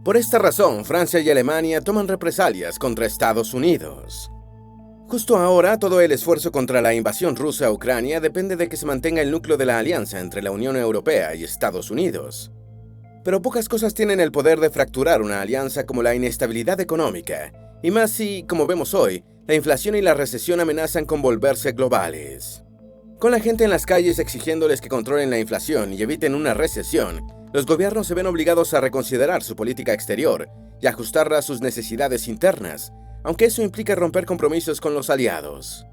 Por esta razón, Francia y Alemania toman represalias contra Estados Unidos. Justo ahora, todo el esfuerzo contra la invasión rusa a Ucrania depende de que se mantenga el núcleo de la alianza entre la Unión Europea y Estados Unidos. Pero pocas cosas tienen el poder de fracturar una alianza como la inestabilidad económica, y más si, como vemos hoy, la inflación y la recesión amenazan con volverse globales. Con la gente en las calles exigiéndoles que controlen la inflación y eviten una recesión, los gobiernos se ven obligados a reconsiderar su política exterior y ajustarla a sus necesidades internas, aunque eso implica romper compromisos con los aliados.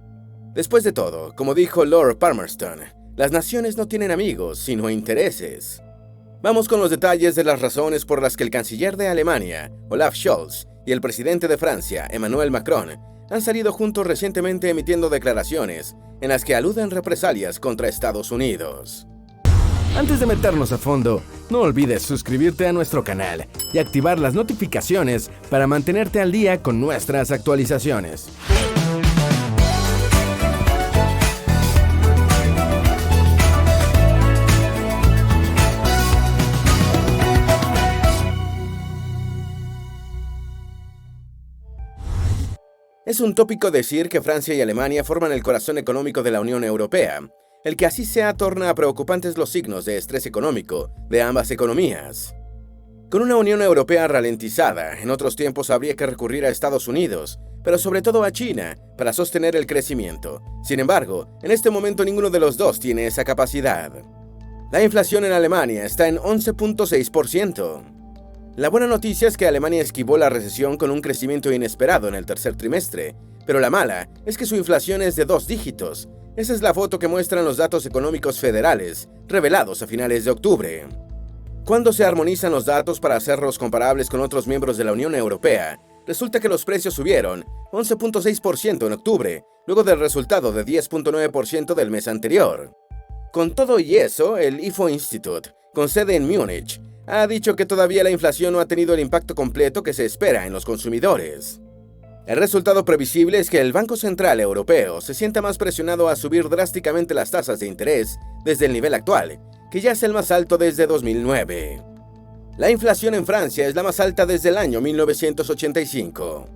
Después de todo, como dijo Lord Palmerston, las naciones no tienen amigos, sino intereses. Vamos con los detalles de las razones por las que el canciller de Alemania, Olaf Scholz, y el presidente de Francia, Emmanuel Macron, han salido juntos recientemente emitiendo declaraciones en las que aluden represalias contra Estados Unidos. Antes de meternos a fondo, no olvides suscribirte a nuestro canal y activar las notificaciones para mantenerte al día con nuestras actualizaciones. Es un tópico decir que Francia y Alemania forman el corazón económico de la Unión Europea. El que así sea torna a preocupantes los signos de estrés económico de ambas economías. Con una Unión Europea ralentizada, en otros tiempos habría que recurrir a Estados Unidos, pero sobre todo a China, para sostener el crecimiento. Sin embargo, en este momento ninguno de los dos tiene esa capacidad. La inflación en Alemania está en 11.6%. La buena noticia es que Alemania esquivó la recesión con un crecimiento inesperado en el tercer trimestre, pero la mala es que su inflación es de 2 dígitos. Esa es la foto que muestran los datos económicos federales, revelados a finales de octubre. Cuando se armonizan los datos para hacerlos comparables con otros miembros de la Unión Europea, resulta que los precios subieron 11.6% en octubre, luego del resultado de 10.9% del mes anterior. Con todo y eso, el Ifo Institute, con sede en Múnich, ha dicho que todavía la inflación no ha tenido el impacto completo que se espera en los consumidores. El resultado previsible es que el Banco Central Europeo se sienta más presionado a subir drásticamente las tasas de interés desde el nivel actual, que ya es el más alto desde 2009. La inflación en Francia es la más alta desde el año 1985.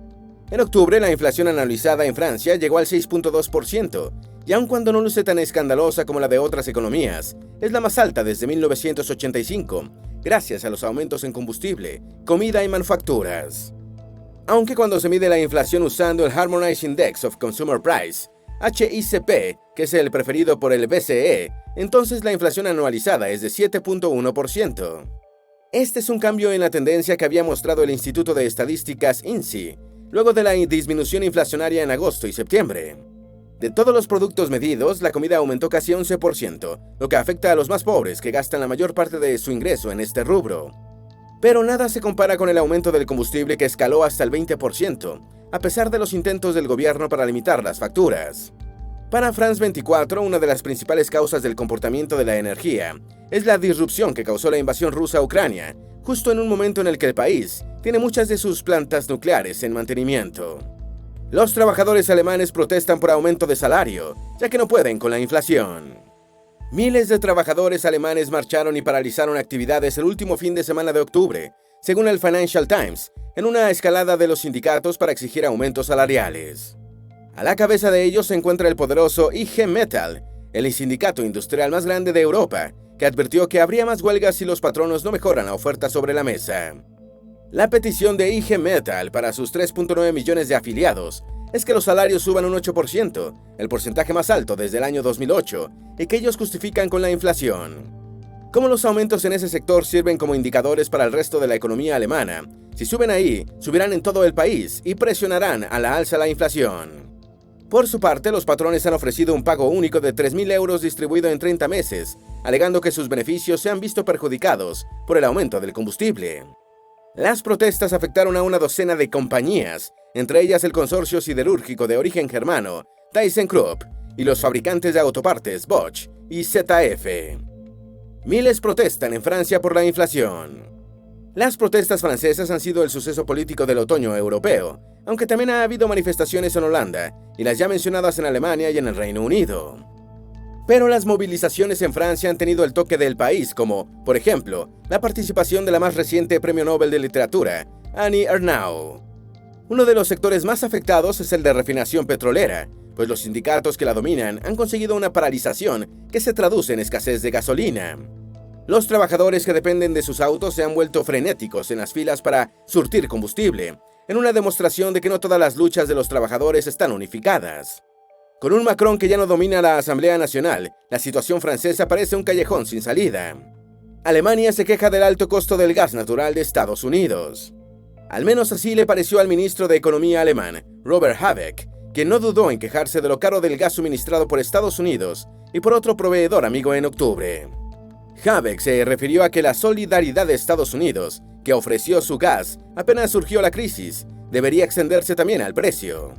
En octubre, la inflación anualizada en Francia llegó al 6.2%, y aun cuando no luce tan escandalosa como la de otras economías, es la más alta desde 1985, gracias a los aumentos en combustible, comida y manufacturas. Aunque cuando se mide la inflación usando el Harmonized Index of Consumer Price, HICP, que es el preferido por el BCE, entonces la inflación anualizada es de 7.1%. Este es un cambio en la tendencia que había mostrado el Instituto de Estadísticas INSEE, luego de la disminución inflacionaria en agosto y septiembre. De todos los productos medidos, la comida aumentó casi 11%, lo que afecta a los más pobres que gastan la mayor parte de su ingreso en este rubro. Pero nada se compara con el aumento del combustible que escaló hasta el 20%, a pesar de los intentos del gobierno para limitar las facturas. Para France 24, una de las principales causas del comportamiento de la energía es la disrupción que causó la invasión rusa a Ucrania, justo en un momento en el que el país tiene muchas de sus plantas nucleares en mantenimiento. Los trabajadores alemanes protestan por aumento de salario, ya que no pueden con la inflación. Miles de trabajadores alemanes marcharon y paralizaron actividades el último fin de semana de octubre, según el Financial Times, en una escalada de los sindicatos para exigir aumentos salariales. A la cabeza de ellos se encuentra el poderoso IG Metall, el sindicato industrial más grande de Europa, que advirtió que habría más huelgas si los patronos no mejoran la oferta sobre la mesa. La petición de IG Metall para sus 3.9 millones de afiliados es que los salarios suban un 8%, el porcentaje más alto desde el año 2008, y que ellos justifican con la inflación. Como los aumentos en ese sector sirven como indicadores para el resto de la economía alemana, si suben ahí, subirán en todo el país y presionarán a la alza la inflación. Por su parte, los patrones han ofrecido un pago único de 3.000 euros distribuido en 30 meses, alegando que sus beneficios se han visto perjudicados por el aumento del combustible. Las protestas afectaron a una docena de compañías, entre ellas el consorcio siderúrgico de origen germano, ThyssenKrupp, y los fabricantes de autopartes Bosch y ZF. Miles protestan en Francia por la inflación. Las protestas francesas han sido el suceso político del otoño europeo, aunque también ha habido manifestaciones en Holanda y las ya mencionadas en Alemania y en el Reino Unido. Pero las movilizaciones en Francia han tenido el toque del país, como, por ejemplo, la participación de la más reciente Premio Nobel de Literatura, Annie Ernaux. Uno de los sectores más afectados es el de refinación petrolera, pues los sindicatos que la dominan han conseguido una paralización que se traduce en escasez de gasolina. Los trabajadores que dependen de sus autos se han vuelto frenéticos en las filas para surtir combustible, en una demostración de que no todas las luchas de los trabajadores están unificadas. Con un Macron que ya no domina la Asamblea Nacional, la situación francesa parece un callejón sin salida. Alemania se queja del alto costo del gas natural de Estados Unidos. Al menos así le pareció al ministro de Economía alemán, Robert Habeck, quien no dudó en quejarse de lo caro del gas suministrado por Estados Unidos y por otro proveedor amigo en octubre. Habeck se refirió a que la solidaridad de Estados Unidos, que ofreció su gas apenas surgió la crisis, debería extenderse también al precio.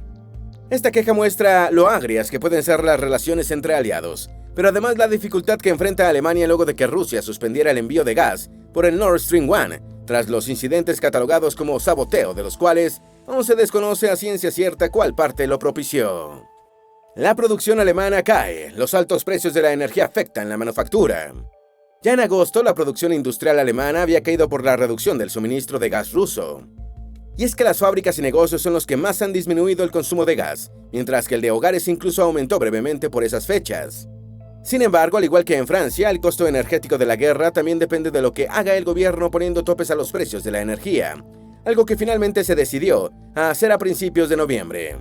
Esta queja muestra lo agrias que pueden ser las relaciones entre aliados, pero además la dificultad que enfrenta Alemania luego de que Rusia suspendiera el envío de gas por el Nord Stream 1, tras los incidentes catalogados como saboteo, de los cuales aún se desconoce a ciencia cierta cuál parte lo propició. La producción alemana cae, los altos precios de la energía afectan la manufactura. Ya en agosto, la producción industrial alemana había caído por la reducción del suministro de gas ruso. Y es que las fábricas y negocios son los que más han disminuido el consumo de gas, mientras que el de hogares incluso aumentó brevemente por esas fechas. Sin embargo, al igual que en Francia, el costo energético de la guerra también depende de lo que haga el gobierno poniendo topes a los precios de la energía, algo que finalmente se decidió a hacer a principios de noviembre.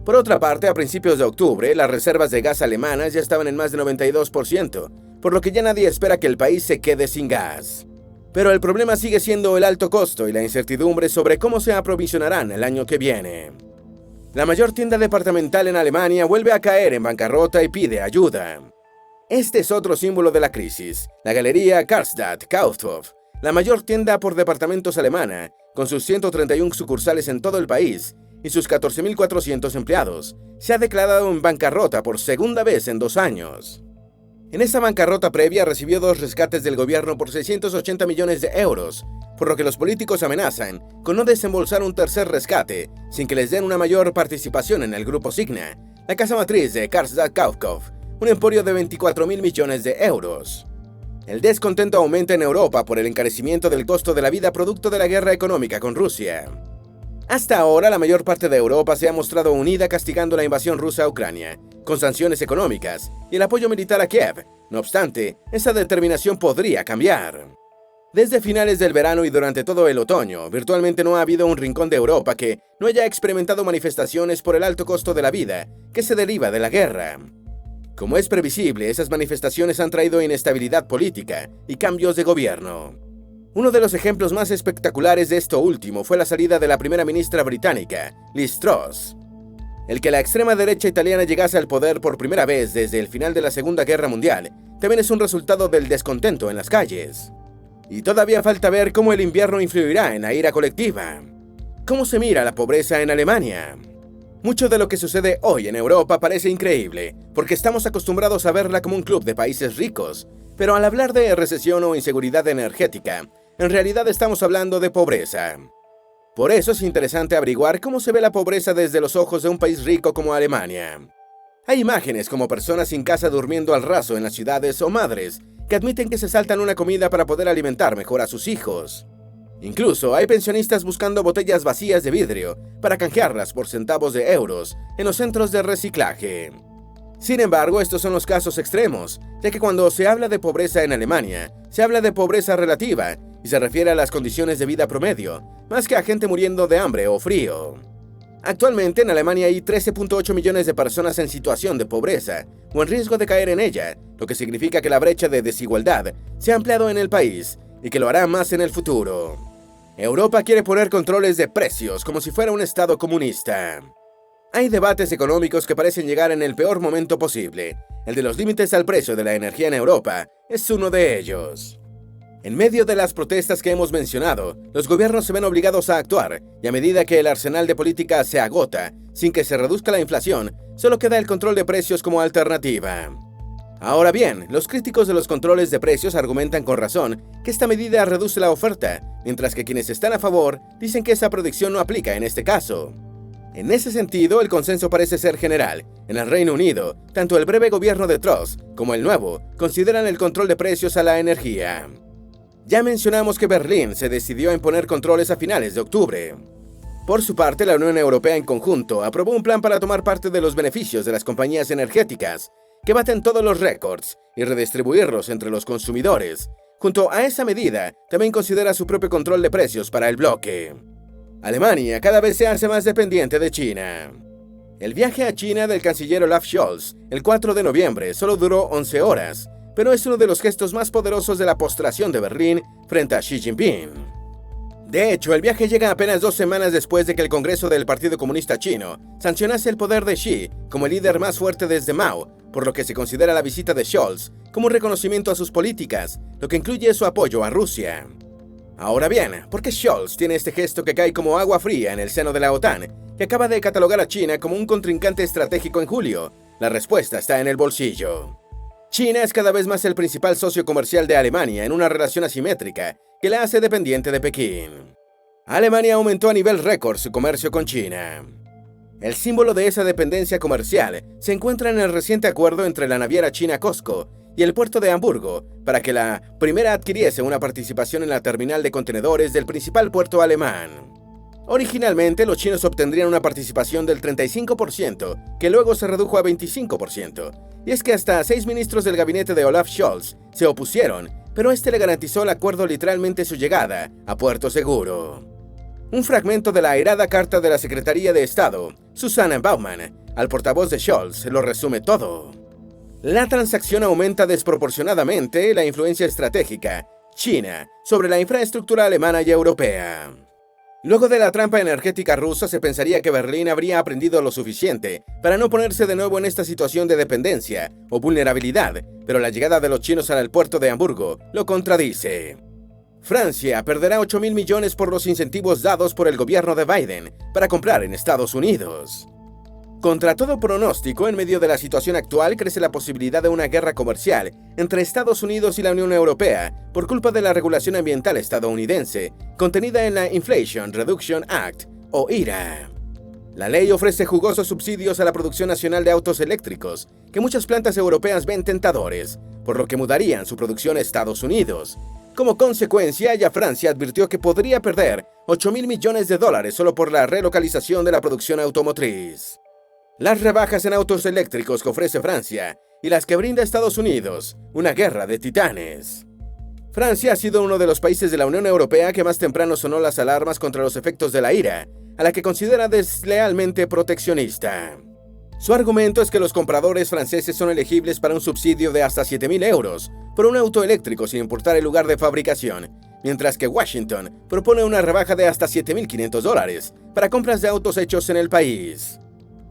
Por otra parte, a principios de octubre, las reservas de gas alemanas ya estaban en más de 92%, por lo que ya nadie espera que el país se quede sin gas. Pero el problema sigue siendo el alto costo y la incertidumbre sobre cómo se aprovisionarán el año que viene. La mayor tienda departamental en Alemania vuelve a caer en bancarrota y pide ayuda. Este es otro símbolo de la crisis, la galería Karstadt Kaufhof, la mayor tienda por departamentos alemana, con sus 131 sucursales en todo el país y sus 14.400 empleados, se ha declarado en bancarrota por segunda vez en 2 años. En esa bancarrota previa recibió 2 rescates del gobierno por 680 millones de euros, por lo que los políticos amenazan con no desembolsar un tercer rescate sin que les den una mayor participación en el grupo Signa, la casa matriz de Karstadt Kaufhof, un emporio de 24.000 millones de euros. El descontento aumenta en Europa por el encarecimiento del costo de la vida producto de la guerra económica con Rusia. Hasta ahora, la mayor parte de Europa se ha mostrado unida castigando la invasión rusa a Ucrania, con sanciones económicas y el apoyo militar a Kiev. No obstante, esa determinación podría cambiar. Desde finales del verano y durante todo el otoño, virtualmente no ha habido un rincón de Europa que no haya experimentado manifestaciones por el alto costo de la vida que se deriva de la guerra. Como es previsible, esas manifestaciones han traído inestabilidad política y cambios de gobierno. Uno de los ejemplos más espectaculares de esto último fue la salida de la primera ministra británica, Liz Truss. El que la extrema derecha italiana llegase al poder por primera vez desde el final de la Segunda Guerra Mundial también es un resultado del descontento en las calles. Y todavía falta ver cómo el invierno influirá en la ira colectiva. ¿Cómo se mira la pobreza en Alemania? Mucho de lo que sucede hoy en Europa parece increíble, porque estamos acostumbrados a verla como un club de países ricos, pero al hablar de recesión o inseguridad energética, en realidad estamos hablando de pobreza. Por eso es interesante averiguar cómo se ve la pobreza desde los ojos de un país rico como Alemania. Hay imágenes como personas sin casa durmiendo al raso en las ciudades o madres que admiten que se saltan una comida para poder alimentar mejor a sus hijos. Incluso hay pensionistas buscando botellas vacías de vidrio para canjearlas por centavos de euros en los centros de reciclaje. Sin embargo, estos son los casos extremos, ya que cuando se habla de pobreza en Alemania, se habla de pobreza relativa y se refiere a las condiciones de vida promedio, más que a gente muriendo de hambre o frío. Actualmente en Alemania hay 13.8 millones de personas en situación de pobreza o en riesgo de caer en ella, lo que significa que la brecha de desigualdad se ha ampliado en el país y que lo hará más en el futuro. Europa quiere poner controles de precios como si fuera un estado comunista. Hay debates económicos que parecen llegar en el peor momento posible. El de los límites al precio de la energía en Europa es uno de ellos. En medio de las protestas que hemos mencionado, los gobiernos se ven obligados a actuar, y a medida que el arsenal de política se agota, sin que se reduzca la inflación, solo queda el control de precios como alternativa. Ahora bien, los críticos de los controles de precios argumentan con razón que esta medida reduce la oferta, mientras que quienes están a favor dicen que esa predicción no aplica en este caso. En ese sentido, el consenso parece ser general. En el Reino Unido, tanto el breve gobierno de Truss como el nuevo consideran el control de precios a la energía. Ya mencionamos que Berlín se decidió a imponer controles a finales de octubre. Por su parte, la Unión Europea en conjunto aprobó un plan para tomar parte de los beneficios de las compañías energéticas, que baten todos los récords, y redistribuirlos entre los consumidores. Junto a esa medida, también considera su propio control de precios para el bloque. Alemania cada vez se hace más dependiente de China. El viaje a China del canciller Olaf Scholz el 4 de noviembre solo duró 11 horas, pero es uno de los gestos más poderosos de la postración de Berlín frente a Xi Jinping. De hecho, el viaje llega apenas 2 semanas después de que el Congreso del Partido Comunista Chino sancionase el poder de Xi como el líder más fuerte desde Mao, por lo que se considera la visita de Scholz como un reconocimiento a sus políticas, lo que incluye su apoyo a Rusia. Ahora bien, ¿por qué Scholz tiene este gesto que cae como agua fría en el seno de la OTAN, que acaba de catalogar a China como un contrincante estratégico en julio? La respuesta está en el bolsillo. China es cada vez más el principal socio comercial de Alemania en una relación asimétrica que la hace dependiente de Pekín. Alemania aumentó a nivel récord su comercio con China. El símbolo de esa dependencia comercial se encuentra en el reciente acuerdo entre la naviera china COSCO y el puerto de Hamburgo para que la primera adquiriese una participación en la terminal de contenedores del principal puerto alemán. Originalmente, los chinos obtendrían una participación del 35%, que luego se redujo a 25%. Y es que hasta 6 ministros del gabinete de Olaf Scholz se opusieron, pero este le garantizó al acuerdo literalmente su llegada a puerto seguro. Un fragmento de la airada carta de la Secretaría de Estado, Susanna Baumann, al portavoz de Scholz, lo resume todo. La transacción aumenta desproporcionadamente la influencia estratégica China sobre la infraestructura alemana y europea. Luego de la trampa energética rusa, se pensaría que Berlín habría aprendido lo suficiente para no ponerse de nuevo en esta situación de dependencia o vulnerabilidad, pero la llegada de los chinos al puerto de Hamburgo lo contradice. Francia perderá 8.000 millones por los incentivos dados por el gobierno de Biden para comprar en Estados Unidos. Contra todo pronóstico, en medio de la situación actual, crece la posibilidad de una guerra comercial entre Estados Unidos y la Unión Europea por culpa de la regulación ambiental estadounidense, contenida en la Inflation Reduction Act, o IRA. La ley ofrece jugosos subsidios a la producción nacional de autos eléctricos, que muchas plantas europeas ven tentadores, por lo que mudarían su producción a Estados Unidos. Como consecuencia, ya Francia advirtió que podría perder 8.000 millones de dólares solo por la relocalización de la producción automotriz. Las rebajas en autos eléctricos que ofrece Francia y las que brinda Estados Unidos, una guerra de titanes. Francia ha sido uno de los países de la Unión Europea que más temprano sonó las alarmas contra los efectos de la IRA, a la que considera deslealmente proteccionista. Su argumento es que los compradores franceses son elegibles para un subsidio de hasta 7.000 euros por un auto eléctrico sin importar el lugar de fabricación, mientras que Washington propone una rebaja de hasta 7.500 dólares para compras de autos hechos en el país.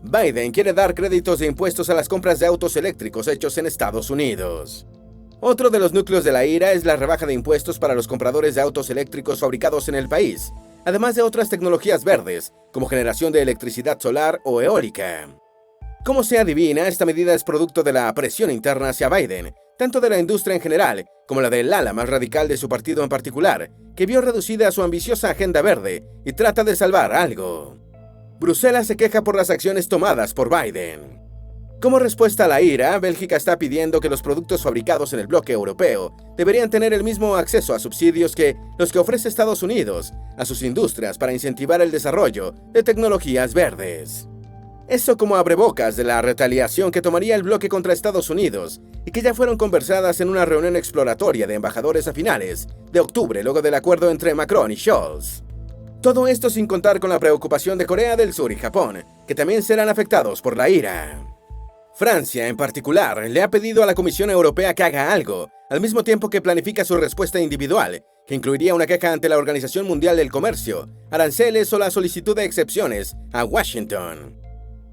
Biden quiere dar créditos de impuestos a las compras de autos eléctricos hechos en Estados Unidos. Otro de los núcleos de la IRA es la rebaja de impuestos para los compradores de autos eléctricos fabricados en el país, además de otras tecnologías verdes, como generación de electricidad solar o eólica. Como se adivina, esta medida es producto de la presión interna hacia Biden, tanto de la industria en general como la del ala más radical de su partido en particular, que vio reducida su ambiciosa agenda verde y trata de salvar algo. Bruselas se queja por las acciones tomadas por Biden. Como respuesta a la IRA, Bélgica está pidiendo que los productos fabricados en el bloque europeo deberían tener el mismo acceso a subsidios que los que ofrece Estados Unidos a sus industrias para incentivar el desarrollo de tecnologías verdes. Eso como abrebocas de la retaliación que tomaría el bloque contra Estados Unidos y que ya fueron conversadas en una reunión exploratoria de embajadores a finales de octubre luego del acuerdo entre Macron y Scholz. Todo esto sin contar con la preocupación de Corea del Sur y Japón, que también serán afectados por la IRA. Francia, en particular, le ha pedido a la Comisión Europea que haga algo, al mismo tiempo que planifica su respuesta individual, que incluiría una queja ante la Organización Mundial del Comercio, aranceles o la solicitud de excepciones a Washington.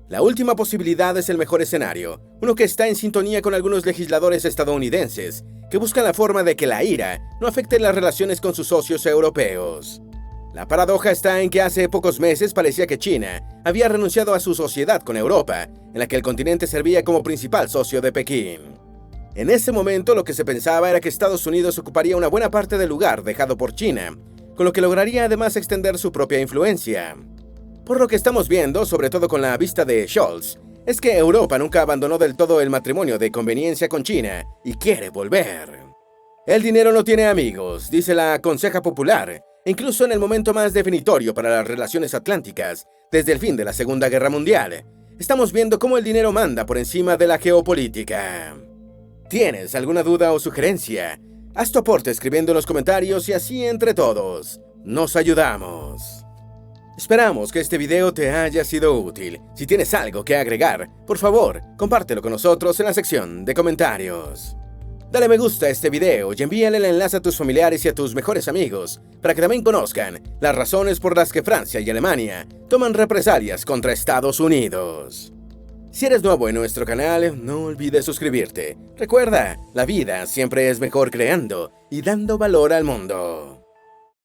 La última posibilidad es el mejor escenario, uno que está en sintonía con algunos legisladores estadounidenses, que buscan la forma de que la IRA no afecte las relaciones con sus socios europeos. La paradoja está en que hace pocos meses parecía que China había renunciado a su sociedad con Europa, en la que el continente servía como principal socio de Pekín. En ese momento lo que se pensaba era que Estados Unidos ocuparía una buena parte del lugar dejado por China, con lo que lograría además extender su propia influencia. Por lo que estamos viendo, sobre todo con la vista de Scholz, es que Europa nunca abandonó del todo el matrimonio de conveniencia con China y quiere volver. El dinero no tiene amigos, dice la Conseja Popular, incluso en el momento más definitorio para las relaciones atlánticas, desde el fin de la Segunda Guerra Mundial. Estamos viendo cómo el dinero manda por encima de la geopolítica. ¿Tienes alguna duda o sugerencia? Haz tu aporte escribiendo en los comentarios y así entre todos nos ayudamos. Esperamos que este video te haya sido útil. Si tienes algo que agregar, por favor, compártelo con nosotros en la sección de comentarios. Dale me gusta a este video y envíale el enlace a tus familiares y a tus mejores amigos para que también conozcan las razones por las que Francia y Alemania toman represalias contra Estados Unidos. Si eres nuevo en nuestro canal, no olvides suscribirte. Recuerda, la vida siempre es mejor creando y dando valor al mundo.